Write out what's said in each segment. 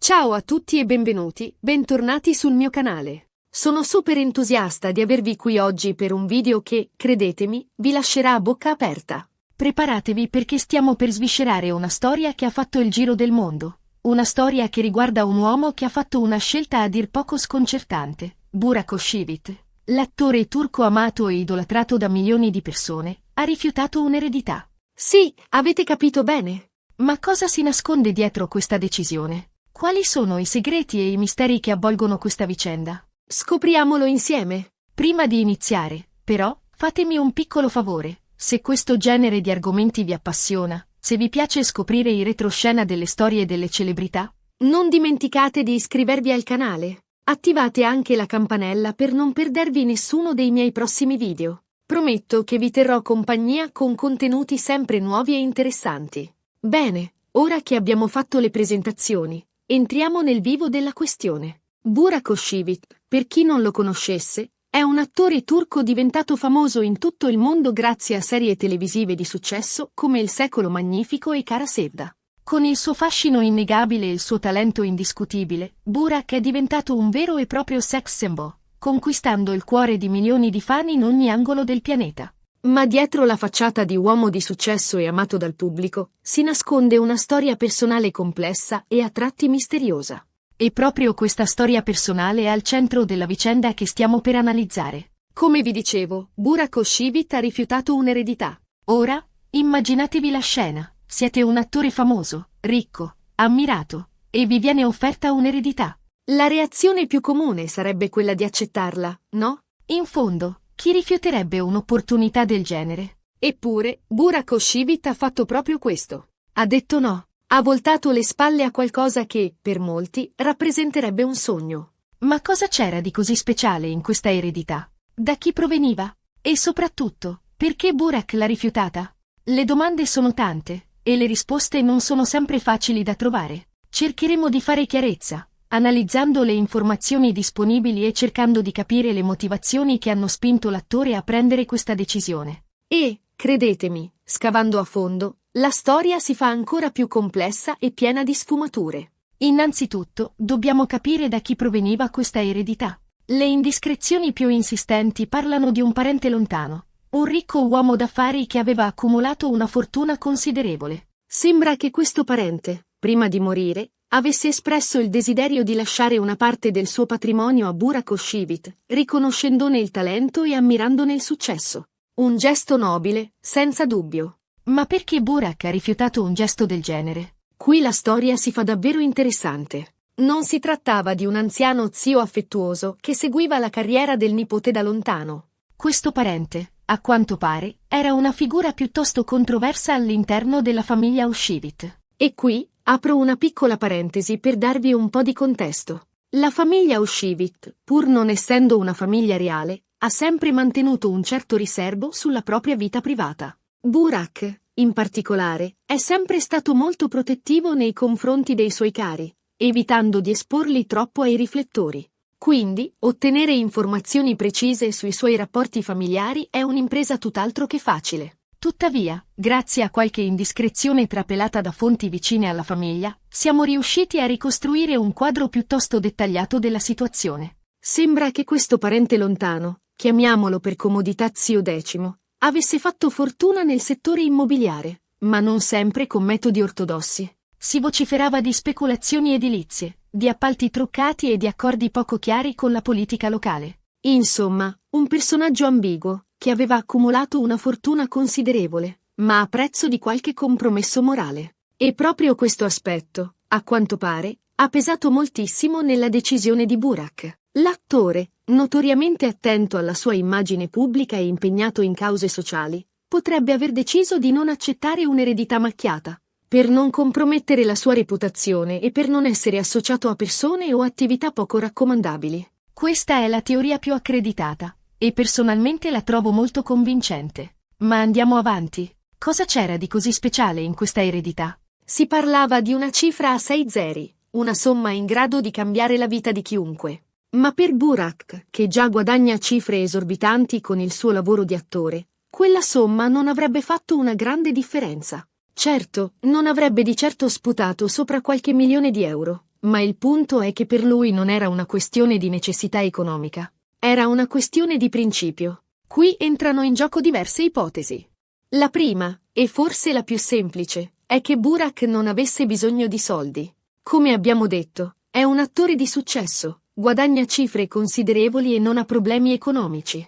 Ciao a tutti e bentornati sul mio canale. Sono super entusiasta di avervi qui oggi per un video che, credetemi, vi lascerà a bocca aperta. Preparatevi perché stiamo per sviscerare una storia che ha fatto il giro del mondo. Una storia che riguarda un uomo che ha fatto una scelta a dir poco sconcertante. Burak Özçivit, l'attore turco amato e idolatrato da milioni di persone, ha rifiutato un'eredità. Sì, avete capito bene. Ma cosa si nasconde dietro questa decisione? Quali sono i segreti e i misteri che avvolgono questa vicenda? Scopriamolo insieme. Prima di iniziare, però, fatemi un piccolo favore. Se questo genere di argomenti vi appassiona, se vi piace scoprire i retroscena delle storie delle celebrità, non dimenticate di iscrivervi al canale. Attivate anche la campanella per non perdervi nessuno dei miei prossimi video. Prometto che vi terrò compagnia con contenuti sempre nuovi e interessanti. Bene, ora che abbiamo fatto le presentazioni, entriamo nel vivo della questione. Burak Özçivit, per chi non lo conoscesse, è un attore turco diventato famoso in tutto il mondo grazie a serie televisive di successo come Il secolo magnifico e Kara Sevda. Con il suo fascino innegabile e il suo talento indiscutibile, Burak è diventato un vero e proprio sex symbol, conquistando il cuore di milioni di fan in ogni angolo del pianeta. Ma dietro la facciata di uomo di successo e amato dal pubblico, si nasconde una storia personale complessa e a tratti misteriosa. E proprio questa storia personale è al centro della vicenda che stiamo per analizzare. Come vi dicevo, Burak Özçivit ha rifiutato un'eredità. Ora, immaginatevi la scena. Siete un attore famoso, ricco, ammirato, e vi viene offerta un'eredità. La reazione più comune sarebbe quella di accettarla, no? In fondo, chi rifiuterebbe un'opportunità del genere? Eppure, Burak Özçivit ha fatto proprio questo. Ha detto no. Ha voltato le spalle a qualcosa che, per molti, rappresenterebbe un sogno. Ma cosa c'era di così speciale in questa eredità? Da chi proveniva? E soprattutto, perché Burak l'ha rifiutata? Le domande sono tante, e le risposte non sono sempre facili da trovare. Cercheremo di fare chiarezza, analizzando le informazioni disponibili e cercando di capire le motivazioni che hanno spinto l'attore a prendere questa decisione. E, credetemi, scavando a fondo, la storia si fa ancora più complessa e piena di sfumature. Innanzitutto, dobbiamo capire da chi proveniva questa eredità. Le indiscrezioni più insistenti parlano di un parente lontano, un ricco uomo d'affari che aveva accumulato una fortuna considerevole. Sembra che questo parente, prima di morire, avesse espresso il desiderio di lasciare una parte del suo patrimonio a Burak Özçivit, riconoscendone il talento e ammirandone il successo. Un gesto nobile, senza dubbio. Ma perché Burak ha rifiutato un gesto del genere? Qui la storia si fa davvero interessante. Non si trattava di un anziano zio affettuoso che seguiva la carriera del nipote da lontano. Questo parente, a quanto pare, era una figura piuttosto controversa all'interno della famiglia Özçivit. E qui, apro una piccola parentesi per darvi un po' di contesto. La famiglia Özçivit, pur non essendo una famiglia reale, ha sempre mantenuto un certo riserbo sulla propria vita privata. Burak, in particolare, è sempre stato molto protettivo nei confronti dei suoi cari, evitando di esporli troppo ai riflettori. Quindi, ottenere informazioni precise sui suoi rapporti familiari è un'impresa tutt'altro che facile. Tuttavia, grazie a qualche indiscrezione trapelata da fonti vicine alla famiglia, siamo riusciti a ricostruire un quadro piuttosto dettagliato della situazione. Sembra che questo parente lontano, chiamiamolo per comodità zio Decimo, avesse fatto fortuna nel settore immobiliare, ma non sempre con metodi ortodossi. Si vociferava di speculazioni edilizie, di appalti truccati e di accordi poco chiari con la politica locale. Insomma, un personaggio ambiguo, che aveva accumulato una fortuna considerevole, ma a prezzo di qualche compromesso morale. E proprio questo aspetto, a quanto pare, ha pesato moltissimo nella decisione di Burak. L'attore, notoriamente attento alla sua immagine pubblica e impegnato in cause sociali, potrebbe aver deciso di non accettare un'eredità macchiata, per non compromettere la sua reputazione e per non essere associato a persone o attività poco raccomandabili. Questa è la teoria più accreditata, e personalmente la trovo molto convincente. Ma andiamo avanti. Cosa c'era di così speciale in questa eredità? Si parlava di una cifra a 6 zeri, una somma in grado di cambiare la vita di chiunque. Ma per Burak, che già guadagna cifre esorbitanti con il suo lavoro di attore, quella somma non avrebbe fatto una grande differenza. Certo, non avrebbe di certo sputato sopra qualche milione di euro, ma il punto è che per lui non era una questione di necessità economica. Era una questione di principio. Qui entrano in gioco diverse ipotesi. La prima, e forse la più semplice, è che Burak non avesse bisogno di soldi. Come abbiamo detto, è un attore di successo, guadagna cifre considerevoli e non ha problemi economici.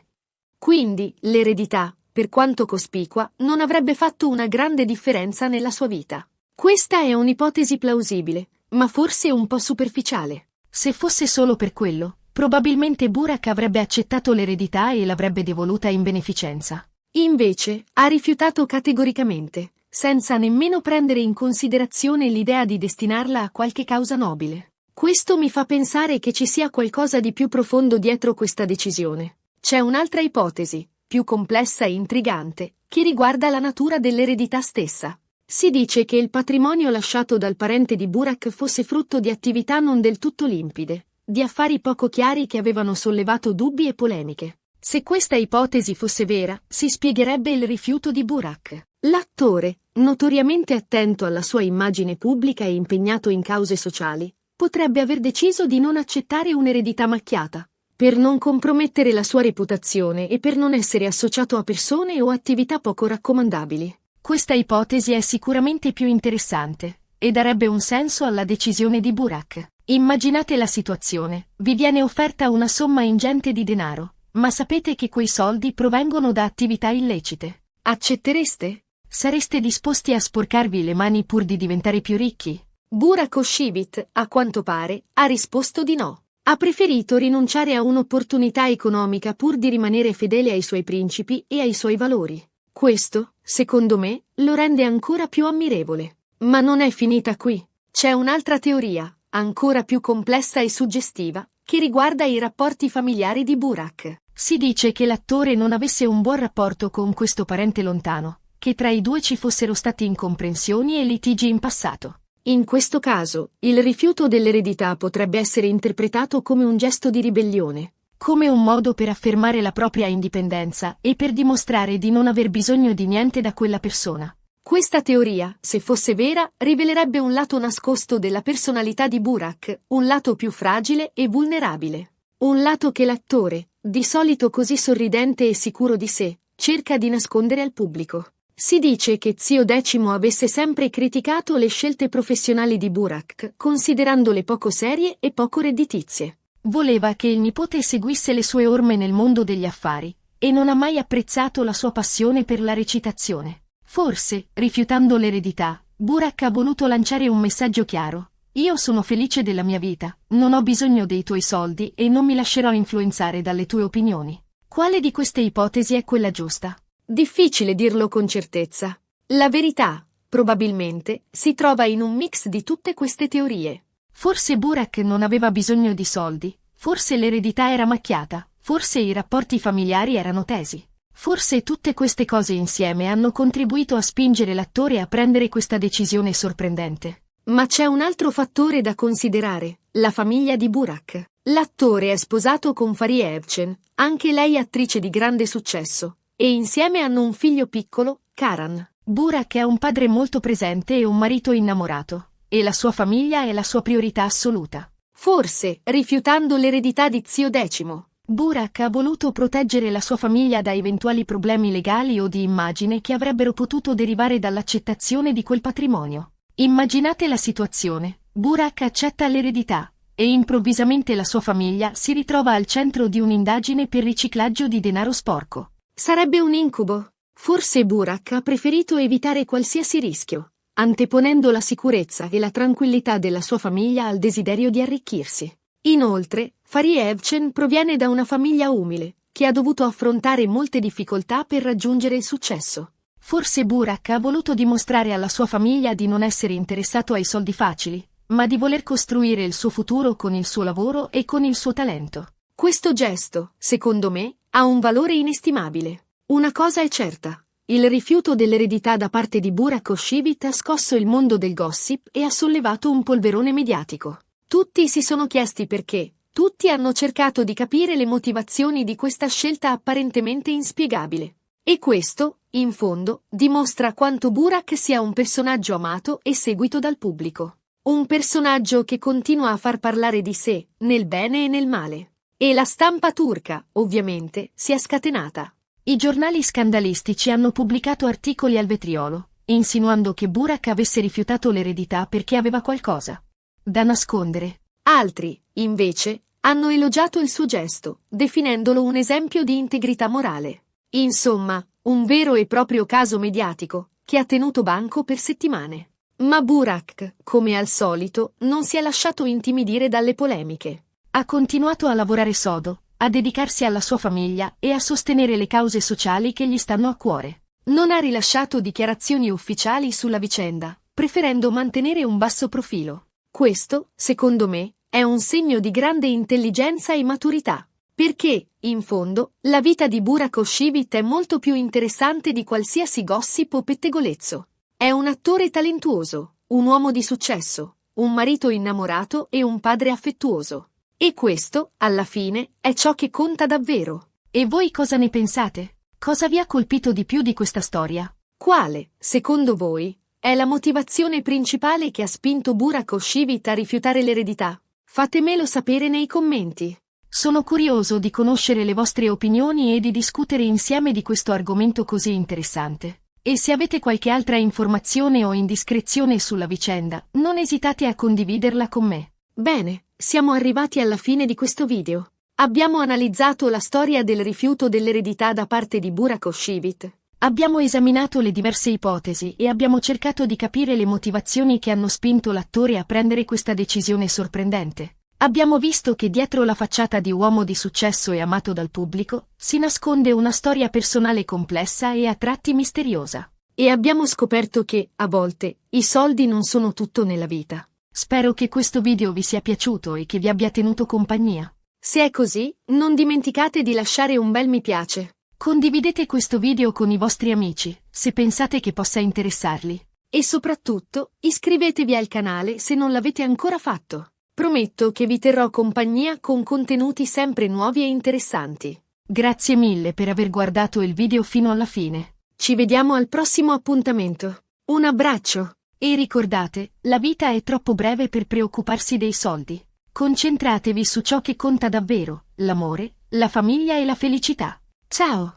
Quindi, l'eredità, per quanto cospicua, non avrebbe fatto una grande differenza nella sua vita. Questa è un'ipotesi plausibile, ma forse un po' superficiale. Se fosse solo per quello, probabilmente Burak avrebbe accettato l'eredità e l'avrebbe devoluta in beneficenza. Invece, ha rifiutato categoricamente, senza nemmeno prendere in considerazione l'idea di destinarla a qualche causa nobile. Questo mi fa pensare che ci sia qualcosa di più profondo dietro questa decisione. C'è un'altra ipotesi, più complessa e intrigante, che riguarda la natura dell'eredità stessa. Si dice che il patrimonio lasciato dal parente di Burak fosse frutto di attività non del tutto limpide, di affari poco chiari che avevano sollevato dubbi e polemiche. Se questa ipotesi fosse vera, si spiegherebbe il rifiuto di Burak. L'attore, notoriamente attento alla sua immagine pubblica e impegnato in cause sociali, potrebbe aver deciso di non accettare un'eredità macchiata, per non compromettere la sua reputazione e per non essere associato a persone o attività poco raccomandabili. Questa ipotesi è sicuramente più interessante e darebbe un senso alla decisione di Burak. Immaginate la situazione: vi viene offerta una somma ingente di denaro, ma sapete che quei soldi provengono da attività illecite. Accettereste? Sareste disposti a sporcarvi le mani pur di diventare più ricchi? Burak Oshivit, a quanto pare, ha risposto di no. Ha preferito rinunciare a un'opportunità economica pur di rimanere fedele ai suoi principi e ai suoi valori. Questo, secondo me, lo rende ancora più ammirevole. Ma non è finita qui. C'è un'altra teoria, ancora più complessa e suggestiva, che riguarda i rapporti familiari di Burak. Si dice che l'attore non avesse un buon rapporto con questo parente lontano, che tra i due ci fossero stati incomprensioni e litigi in passato. In questo caso, il rifiuto dell'eredità potrebbe essere interpretato come un gesto di ribellione, come un modo per affermare la propria indipendenza e per dimostrare di non aver bisogno di niente da quella persona. Questa teoria, se fosse vera, rivelerebbe un lato nascosto della personalità di Burak, un lato più fragile e vulnerabile. Un lato che l'attore, di solito così sorridente e sicuro di sé, cerca di nascondere al pubblico. Si dice che Zio Decimo avesse sempre criticato le scelte professionali di Burak, considerandole poco serie e poco redditizie. Voleva che il nipote seguisse le sue orme nel mondo degli affari, e non ha mai apprezzato la sua passione per la recitazione. Forse, rifiutando l'eredità, Burak ha voluto lanciare un messaggio chiaro: io sono felice della mia vita, non ho bisogno dei tuoi soldi e non mi lascerò influenzare dalle tue opinioni. Quale di queste ipotesi è quella giusta? Difficile dirlo con certezza. La verità, probabilmente, si trova in un mix di tutte queste teorie. Forse Burak non aveva bisogno di soldi, forse l'eredità era macchiata, forse i rapporti familiari erano tesi. Forse tutte queste cose insieme hanno contribuito a spingere l'attore a prendere questa decisione sorprendente. Ma c'è un altro fattore da considerare: la famiglia di Burak. L'attore è sposato con Fariye Evcen, anche lei attrice di grande successo, e insieme hanno un figlio piccolo, Karan. Burak è un padre molto presente e un marito innamorato, e la sua famiglia è la sua priorità assoluta. Forse, rifiutando l'eredità di Zio Decimo, Burak ha voluto proteggere la sua famiglia da eventuali problemi legali o di immagine che avrebbero potuto derivare dall'accettazione di quel patrimonio. Immaginate la situazione: Burak accetta l'eredità, e improvvisamente la sua famiglia si ritrova al centro di un'indagine per riciclaggio di denaro sporco. Sarebbe un incubo. Forse Burak ha preferito evitare qualsiasi rischio, anteponendo la sicurezza e la tranquillità della sua famiglia al desiderio di arricchirsi. Inoltre, Fariye Evcen proviene da una famiglia umile, che ha dovuto affrontare molte difficoltà per raggiungere il successo. Forse Burak ha voluto dimostrare alla sua famiglia di non essere interessato ai soldi facili, ma di voler costruire il suo futuro con il suo lavoro e con il suo talento. Questo gesto, secondo me, ha un valore inestimabile. Una cosa è certa: il rifiuto dell'eredità da parte di Burak Oshivit ha scosso il mondo del gossip e ha sollevato un polverone mediatico. Tutti si sono chiesti perché, tutti hanno cercato di capire le motivazioni di questa scelta apparentemente inspiegabile. E questo, in fondo, dimostra quanto Burak sia un personaggio amato e seguito dal pubblico. Un personaggio che continua a far parlare di sé, nel bene e nel male. E la stampa turca, ovviamente, si è scatenata. I giornali scandalistici hanno pubblicato articoli al vetriolo, insinuando che Burak avesse rifiutato l'eredità perché aveva qualcosa da nascondere. Altri, invece, hanno elogiato il suo gesto, definendolo un esempio di integrità morale. Insomma, un vero e proprio caso mediatico, che ha tenuto banco per settimane. Ma Burak, come al solito, non si è lasciato intimidire dalle polemiche. Ha continuato a lavorare sodo, a dedicarsi alla sua famiglia e a sostenere le cause sociali che gli stanno a cuore. Non ha rilasciato dichiarazioni ufficiali sulla vicenda, preferendo mantenere un basso profilo. Questo, secondo me, è un segno di grande intelligenza e maturità. Perché, in fondo, la vita di Burak Özçivit è molto più interessante di qualsiasi gossip o pettegolezzo. È un attore talentuoso, un uomo di successo, un marito innamorato e un padre affettuoso. E questo, alla fine, è ciò che conta davvero. E voi cosa ne pensate? Cosa vi ha colpito di più di questa storia? Quale, secondo voi, è la motivazione principale che ha spinto Burak Özçivit a rifiutare l'eredità? Fatemelo sapere nei commenti. Sono curioso di conoscere le vostre opinioni e di discutere insieme di questo argomento così interessante. E se avete qualche altra informazione o indiscrezione sulla vicenda, non esitate a condividerla con me. Bene, siamo arrivati alla fine di questo video. Abbiamo analizzato la storia del rifiuto dell'eredità da parte di Burak Özçivit. Abbiamo esaminato le diverse ipotesi e abbiamo cercato di capire le motivazioni che hanno spinto l'attore a prendere questa decisione sorprendente. Abbiamo visto che dietro la facciata di uomo di successo e amato dal pubblico si nasconde una storia personale complessa e a tratti misteriosa. E abbiamo scoperto che, a volte, i soldi non sono tutto nella vita. Spero che questo video vi sia piaciuto e che vi abbia tenuto compagnia. Se è così, non dimenticate di lasciare un bel mi piace. Condividete questo video con i vostri amici, se pensate che possa interessarli. E soprattutto, iscrivetevi al canale se non l'avete ancora fatto. Prometto che vi terrò compagnia con contenuti sempre nuovi e interessanti. Grazie mille per aver guardato il video fino alla fine. Ci vediamo al prossimo appuntamento. Un abbraccio! E ricordate, la vita è troppo breve per preoccuparsi dei soldi. Concentratevi su ciò che conta davvero, l'amore, la famiglia e la felicità. Ciao!